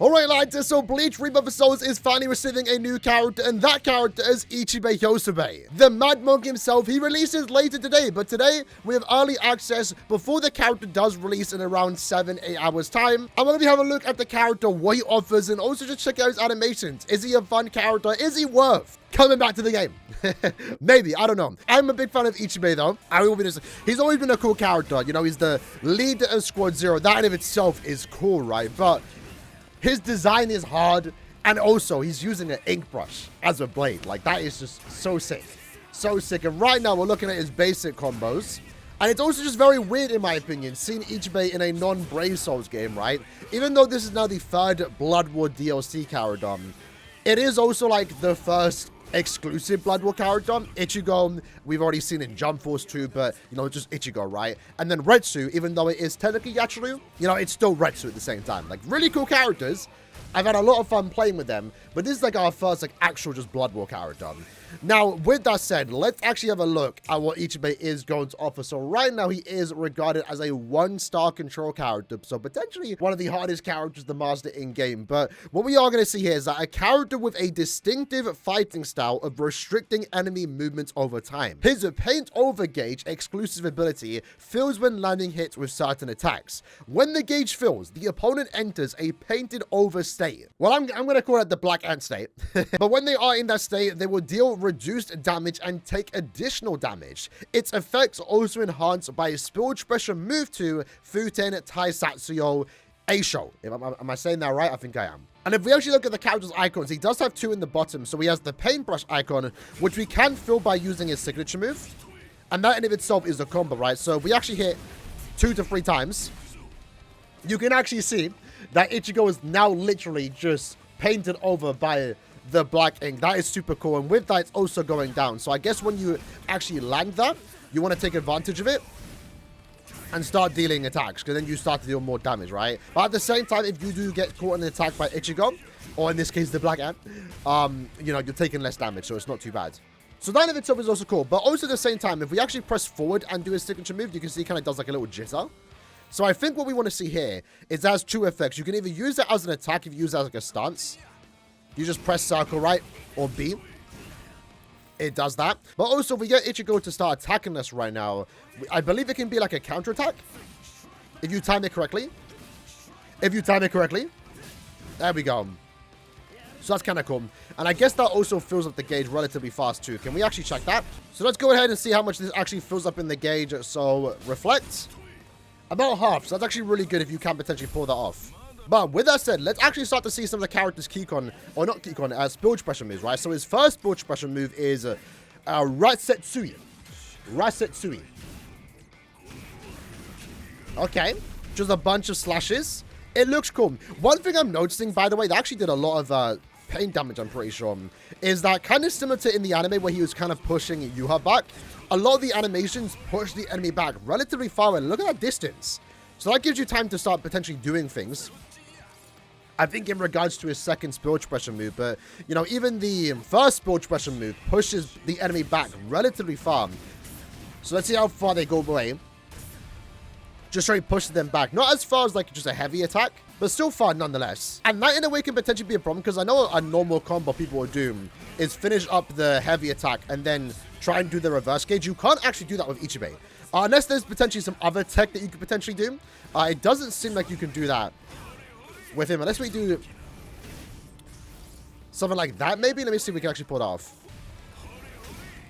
Alright lads, so Bleach Rebirth of Souls is finally receiving a new character, and that character is ICHIBE HYOSUBE. The Mad Monk himself, he releases later today, but today we have early access before the character does release in around 7-8 hours time. I'm going to be having a look at the character, what he offers, and also just check out his animations. Is he a fun character? Is he worth coming back to the game? Maybe, I don't know. I'm a big fan of ICHIBE though. He's always been a cool character. You know, he's the leader of Squad Zero. That in of itself is cool, right? But his design is hard, and also he's using an ink brush as a blade. Like, that is just so sick. So sick. And right now we're looking at his basic combos. And it's also just very weird, in my opinion, seeing ICHIBE in a non-Brave Souls game, right? Even though this is now the third Blood War DLC character, it is also like the first exclusive Blood War character. Ichigo, we've already seen in Jump Force 2, but, you know, just Ichigo, right? And then Retsu, even though it is technically Yachiru, you know, it's still Retsu at the same time. Like, really cool characters. I've had a lot of fun playing with them, but this is like our first, like, actual just Blood War character. Now, with that said, let's actually have a look at what ICHIBE is going to offer. So right now, he is regarded as a 1-star control character, so potentially one of the hardest characters to master in-game. But what we are going to see here is that a character with a distinctive fighting style of restricting enemy movements over time. His Paint Over gauge exclusive ability fills when landing hits with certain attacks. When the gauge fills, the opponent enters a painted over state. Well, I'm going to call it the Black Ant state. But when they are in that state, they will deal reduced damage and take additional damage. Its effects are also enhanced by a Spill Pressure move to Futen Taisatsuryo Eisho. Am I saying that right? I think I am. And if we actually look at the character's icons, he does have 2 in the bottom. So he has the paintbrush icon, which we can fill by using his signature move. And that in of itself is a combo, right? So if we actually hit 2 to 3 times, you can actually see that Ichigo is now literally just painted over by the black ink. That is super cool, and with that it's also going down. So I guess when you actually land that, you want to take advantage of it and start dealing attacks, because then you start to deal more damage, right? But at the same time, if you do get caught in an attack by Ichigo, or in this case the Black Ant, you know, you're taking less damage, so it's not too bad. So that in itself is also cool. But also at the same time, if we actually press forward and do his signature move, you can see he kind of does like a little jitter. So I think what we want to see here is that has 2 effects. You can either use it as an attack if you use it as like a stance. You just press circle, right? Or B. It does that. But also, if we get Ichigo to start attacking us right now, I believe it can be like a counterattack. If you time it correctly. There we go. So that's kind of cool. And I guess that also fills up the gauge relatively fast too. Can we actually check that? So let's go ahead and see how much this actually fills up in the gauge. So, reflect. About half. So that's actually really good if you can potentially pull that off. But with that said, let's actually start to see some of the character's keycon, or not keycon, Spillage Pressure moves, right? So his first Spillage Pressure move is Ratsetsui. Okay, just a bunch of slashes. It looks cool. One thing I'm noticing, by the way, that actually did a lot of pain damage, I'm pretty sure, is that kind of similar to in the anime where he was kind of pushing Yuha back. A lot of the animations push the enemy back relatively far away. Look at that distance. So that gives you time to start potentially doing things. I think in regards to his second Spillage Pressure move, but, you know, even the first Spillage Pressure move pushes the enemy back relatively far. So let's see how far they go away. Just try to push them back. Not as far as, like, just a heavy attack, but still far nonetheless. And that, in a way, can potentially be a problem, because I know a normal combo people will do is finish up the heavy attack and then try and do the reverse gauge. You can't actually do that with ICHIBE. Unless there's potentially some other tech that you could potentially do. It doesn't seem like you can do that with him, unless we do something like that, maybe. Let me see if we can actually pull it off.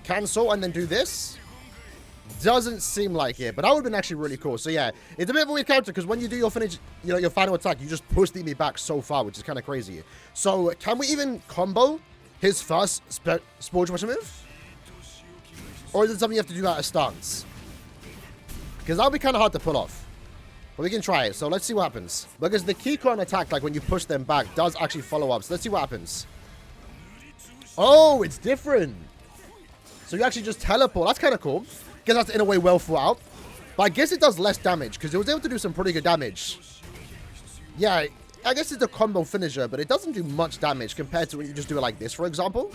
Cancel and then do this. Doesn't seem like it, but that would have been actually really cool. So yeah, it's a bit of a weird character, because when you do your finish, you know, your final attack, you just push the enemy back so far, which is kind of crazy. So can we even combo his first Spillage Pressure move? Or is it something you have to do out of stance? Because that would be kind of hard to pull off. But we can try it. So let's see what happens. Because the keycon attack, like when you push them back, does actually follow up. So let's see what happens. Oh, it's different. So you actually just teleport. That's kind of cool. Because that's in a way well thought out. But I guess it does less damage, because it was able to do some pretty good damage. Yeah, I guess it's a combo finisher, but it doesn't do much damage compared to when you just do it like this, for example.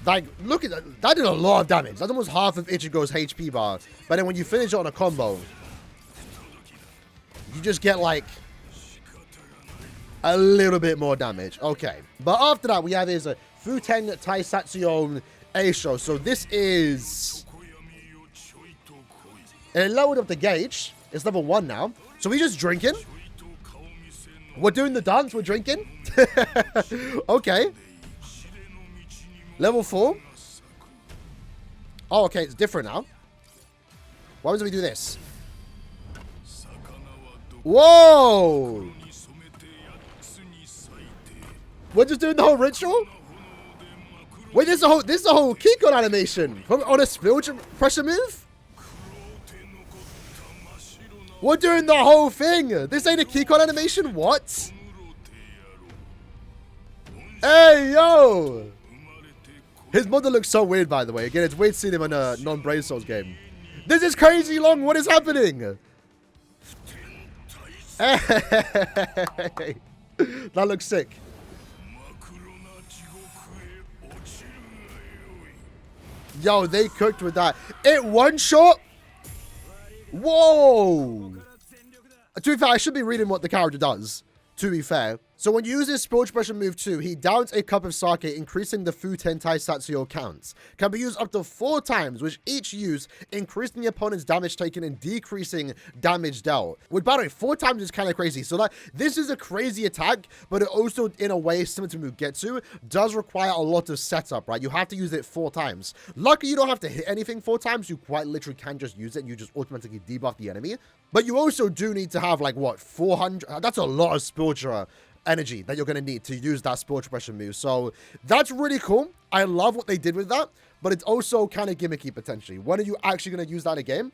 Like, look at that. That did a lot of damage. That's almost half of Ichigo's HP bar. But then when you finish it on a combo, you just get like a little bit more damage. Okay. But after that, we have his Futen Taisatsuryo Aisho. So this is... It lowered up the gauge. It's level 1 now. So we just drinking. We're doing the dance. We're drinking. Okay. Level 4. Oh, okay. It's different now. Why would we do this? Whoa! We're just doing the whole ritual? Wait, this is a whole Keycon animation on a spill pressure move? We're doing the whole thing. This ain't a Keycon animation? What? Hey, yo! His model looks so weird, by the way. Again, it's weird seeing him in a non-Brain Souls game. This is crazy long. What is happening? Hey. That looks sick. Yo, they cooked with that. It one-shot? Whoa! To be fair, I should be reading what the character does. To be fair. So when you use his Spell Expression move 2, he downs a cup of sake, increasing the Futen Taisatsuryo counts. Can be used up to 4 times, which each use increasing the opponent's damage taken and decreasing damage dealt. Which, by the way, 4 times is kind of crazy. So this is a crazy attack, but it also, in a way, similar to Mugetsu, does require a lot of setup, right? You have to use it 4 times. Luckily, you don't have to hit anything 4 times. You quite literally can just use it and you just automatically debuff the enemy. But you also do need to have, like, what, 400? That's a lot of Spiltra energy that you're going to need to use that Spell Expression move. So that's really cool. I love what they did with that, but it's also kind of gimmicky potentially. When are you actually going to use that in a game?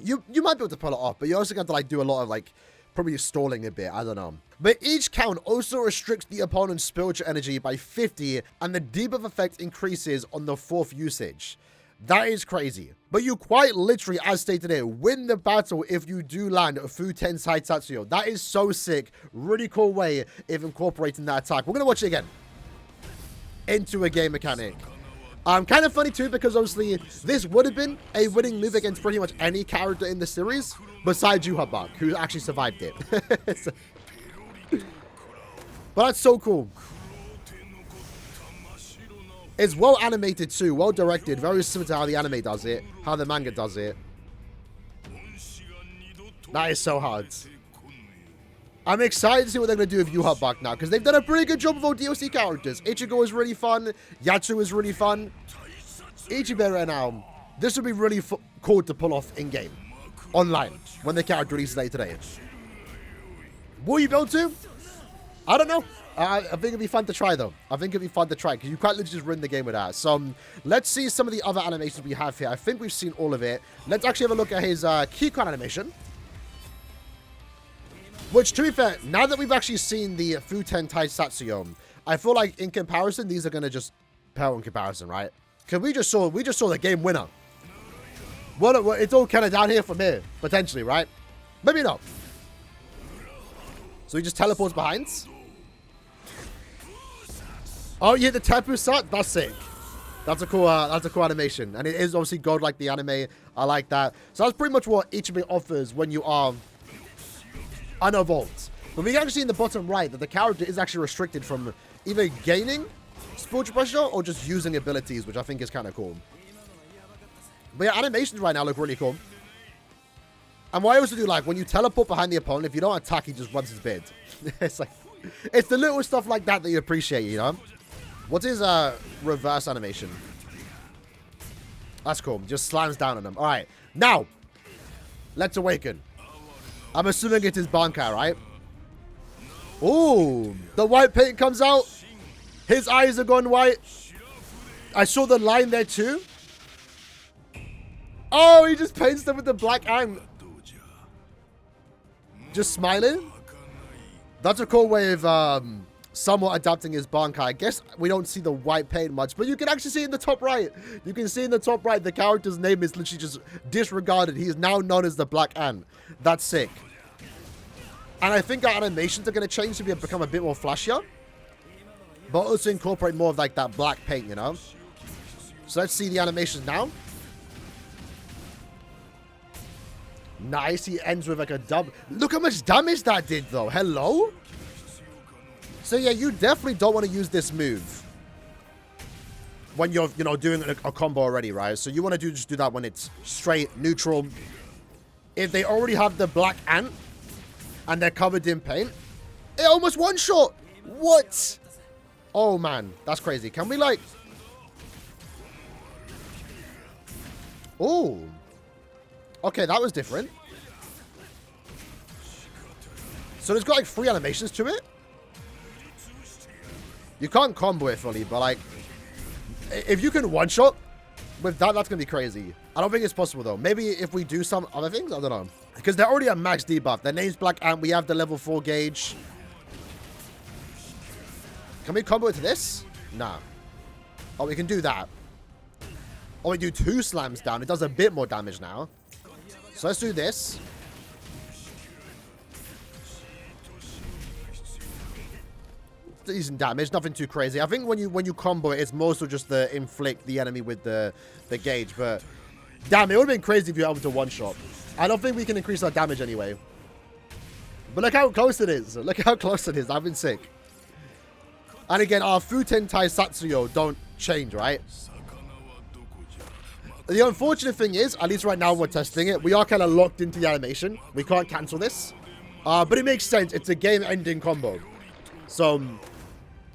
You might be able to pull it off, but you're also going to like do a lot of like probably stalling a bit. I don't know. But each count also restricts the opponent's spiritual energy by 50, and the debuff effect increases on the 4th usage. That is crazy. But you quite literally, as stated here, win the battle if you do land a Futen Taisatsuryo. That is so sick. Really cool way of incorporating that attack. We're going to watch it again. Into a game mechanic. Kind of funny too, because obviously this would have been a winning move against pretty much any character in the series, besides Yuhabak, who actually survived it. But that's so cool. It's well animated too, well directed, very similar to how the anime does it, how the manga does it. That is so hard. I'm excited to see what they're going to do with Yuhabak now, because they've done a pretty good job with all DLC characters. Ichigo is really fun, Yatsu is really fun. Ichibe right now, this would be really cool to pull off in-game, online, when the character releases later today. Will you be able to? I don't know. I think it'd be fun to try, though. I think it'd be fun to try, because you can't literally just ruin the game with that. So, let's see some of the other animations we have here. I think we've seen all of it. Let's actually have a look at his Keycon animation. Which, to be fair, now that we've actually seen the Futen Taisatsuryo, I feel like, in comparison, these are going to just pale in comparison, right? Because we just saw the game winner. Well, it's all kind of down here from here, potentially, right? Maybe not. So he just teleports behind. Oh, yeah, the Tapu Sat. That's sick. That's a cool animation. And it is obviously gold like the anime. I like that. So that's pretty much what Ichibe offers when you are unevolved. But we can actually see in the bottom right that the character is actually restricted from either gaining spiritual pressure or just using abilities, which I think is kind of cool. But yeah, animations right now look really cool. And what I also do like, when you teleport behind the opponent, if you don't attack, he just runs his bid. It's like, it's the little stuff like that that you appreciate, you know? What's his reverse animation? That's cool. Just slams down on them. All right. Now, let's awaken. I'm assuming it is Bankai, right? Ooh. The white paint comes out. His eyes are gone white. I saw the line there too. Oh, he just paints them with the black eye. Just smiling. That's a cool way of somewhat adapting his Bankai. I guess we don't see the white paint much, but you can actually see in the top right. You can see in the top right the character's name is literally just disregarded. He is now known as the Black Ant. That's sick. And I think our animations are going to change to become a bit more flashier, but also incorporate more of like that black paint, you know? So let's see the animations now. Nice. He ends with like a dub. Look how much damage that did, though. Hello? So, yeah, you definitely don't want to use this move when you're, you know, doing a combo already, right? So you want to just do that when it's straight, neutral. If they already have the black ant and they're covered in paint, it almost one-shot. What? Oh, man. That's crazy. Can we, like... Oh. Okay, that was different. So it's got, like, 3 animations to it. You can't combo it fully, but, like... If you can one-shot with that, that's going to be crazy. I don't think it's possible, though. Maybe if we do some other things, I don't know. Because they're already at max debuff. Their name's Black Ant. We have the level 4 gauge. Can we combo it to this? Nah. Oh, we can do that. Oh, we do 2 slams down. It does a bit more damage now. So let's do this. Decent damage, nothing too crazy. I think when you combo it, it's mostly just the inflict the enemy with the gauge. But damn, it would have been crazy if you were able to one-shot. I don't think we can increase our damage anyway. But look how close it is. Look how close it is. I've been sick. And again, our Futen Taisatsuryo don't change, right? The unfortunate thing is, at least right now we're testing it, we are kind of locked into the animation. We can't cancel this. But it makes sense. It's a game-ending combo. So,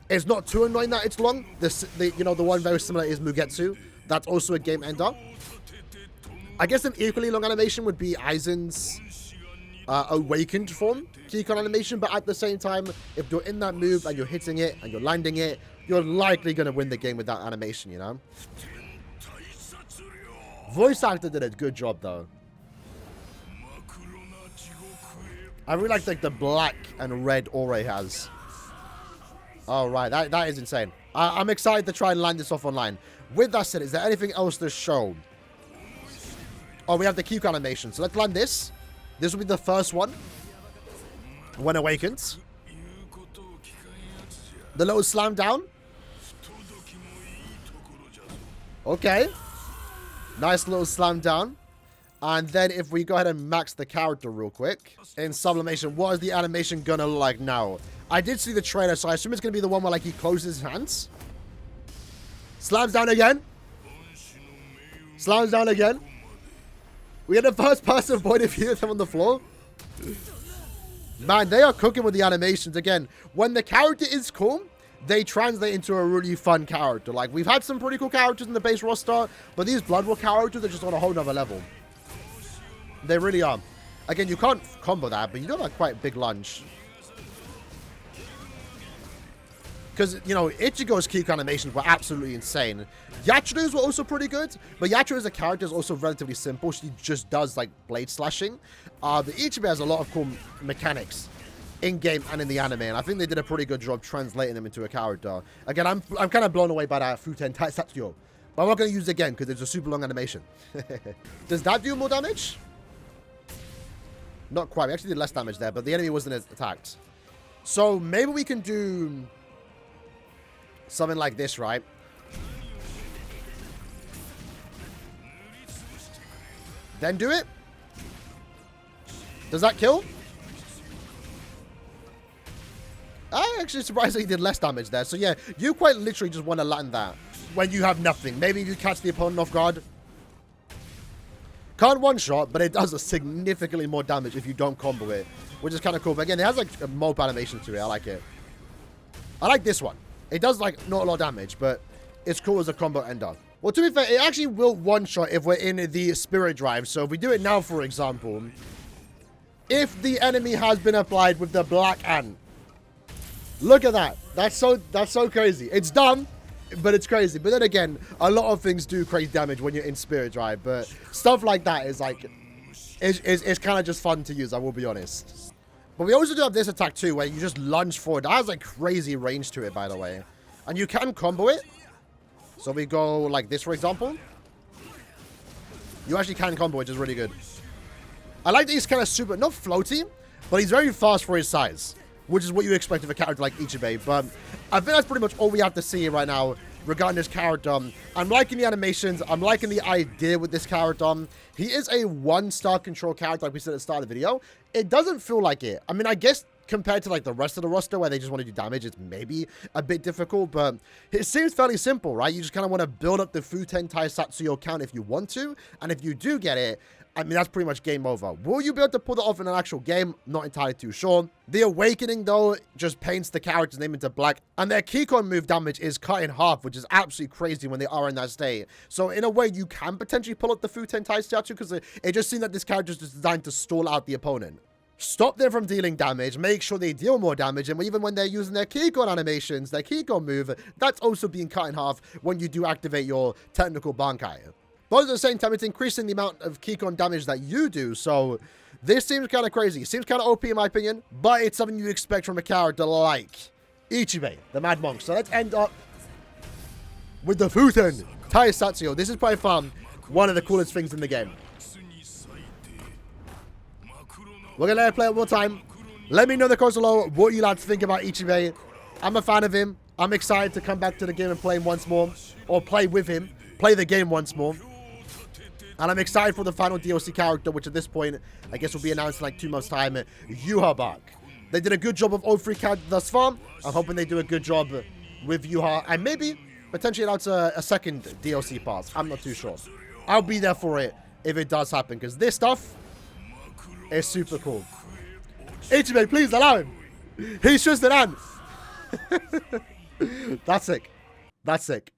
it's not too annoying that it's long. You know, the one very similar is Mugetsu. That's also a game-ender. I guess an equally long animation would be Aizen's awakened form Keycon animation. But at the same time, if you're in that move and you're hitting it and you're landing it, you're likely going to win the game with that animation, you know? Voice actor did a good job, though. I really like the black and red aura he has. Oh, right. That is insane. I'm excited to try and land this off online. With that said, is there anything else to show? Oh, we have the Keycon animation. So let's land this. This will be the first one. When awakens. The little slam down. Okay. Nice little slam down. And then if we go ahead and max the character real quick. In sublimation, what is the animation gonna look like now? I did see the trailer, so I assume it's gonna be the one where like he closes his hands. Slams down again. Slams down again. We had a first person point of view of them on the floor. Man, they are cooking with the animations. Again, when the character is cool, they translate into a really fun character. Like, we've had some pretty cool characters in the base roster, but these Blood War characters are just on a whole nother level. They really are. Again, you can't combo that, but you do have a quite big lunge. Because, you know, Ichigo's Keycon animations were absolutely insane. Yachiro's were also pretty good, but Yachiro as a character is also relatively simple. She just does, like, blade slashing. But Ichibe has a lot of cool mechanics in-game and in the anime, and I think they did a pretty good job translating them into a character. Again, I'm kind of blown away by that Futen Taisatsuryo, but I'm not going to use it again because it's a super long animation. Does that do more damage? Not quite. We actually did less damage there, but the enemy wasn't attacked. So maybe we can do something like this, right? Then do it. Does that kill? I actually surprisingly did less damage there. So yeah, you quite literally just want to land that when you have nothing. Maybe you catch the opponent off guard. Can't one-shot, but it does a significantly more damage if you don't combo it, which is kind of cool. But again, it has like a mope animation to it. I like it. I like this one. It does like not a lot of damage, but it's cool as a combo ender. Well, to be fair, it actually will one-shot if we're in the spirit drive. So if we do it now, for example, if the enemy has been applied with the black ant, look at that. That's so crazy. It's dumb, but it's crazy. But then again, a lot of things do crazy damage when you're in spirit drive. But stuff like that is like, it's kind of just fun to use, I will be honest. But we also do have this attack too, where you just lunge forward. That has like crazy range to it, by the way. And you can combo it. So we go like this, for example. You actually can combo, which is really good. I like that he's kind of super, not floaty, but he's very fast for his size, which is what you expect of a character like Ichibe. But I think that's pretty much all we have to see right now regarding this character. I'm liking the animations. I'm liking the idea with this character. He is a 1-star control character, like we said at the start of the video. It doesn't feel like it. I mean, I guess compared to like the rest of the roster where they just want to do damage, it's maybe a bit difficult, but it seems fairly simple, right? You just kind of want to build up the Futen Taisatsuryo count if you want to, and if you do get it, I mean, that's pretty much game over. Will you be able to pull that off in an actual game? Not entirely too sure. The Awakening, though, just paints the character's name into black, and their Keycon move damage is cut in half, which is absolutely crazy when they are in that state. So, in a way, you can potentially pull up the Futen Taisatsuryo, because it just seems that this character is just designed to stall out the opponent. Stop them from dealing damage, make sure they deal more damage, and even when they're using their Keycon animations, their Keycon move, that's also being cut in half when you do activate your technical Bankai. But at the same time, it's increasing the amount of Keycon damage that you do, so this seems kind of crazy. It seems kind of OP in my opinion, but it's something you expect from a character like ICHIBE, the Mad Monk. So let's end up with the Futen Taisatsuryo. This is by far one of the coolest things in the game. We're going to let it play one more time. Let me know in the comments below what you lads think about ICHIBE. I'm a fan of him. I'm excited to come back to the game and play him once more. Or play with him. Play the game once more. And I'm excited for the final DLC character, which at this point, I guess will be announced in like 2 months' time. Yuha. They did a good job of all 3 characters thus far. I'm hoping they do a good job with Yuha. And maybe potentially announce a second DLC pass. I'm not too sure. I'll be there for it if it does happen. Because this stuff is super cool. ICHIBE, please allow him. He's just an ant. That's sick. That's sick.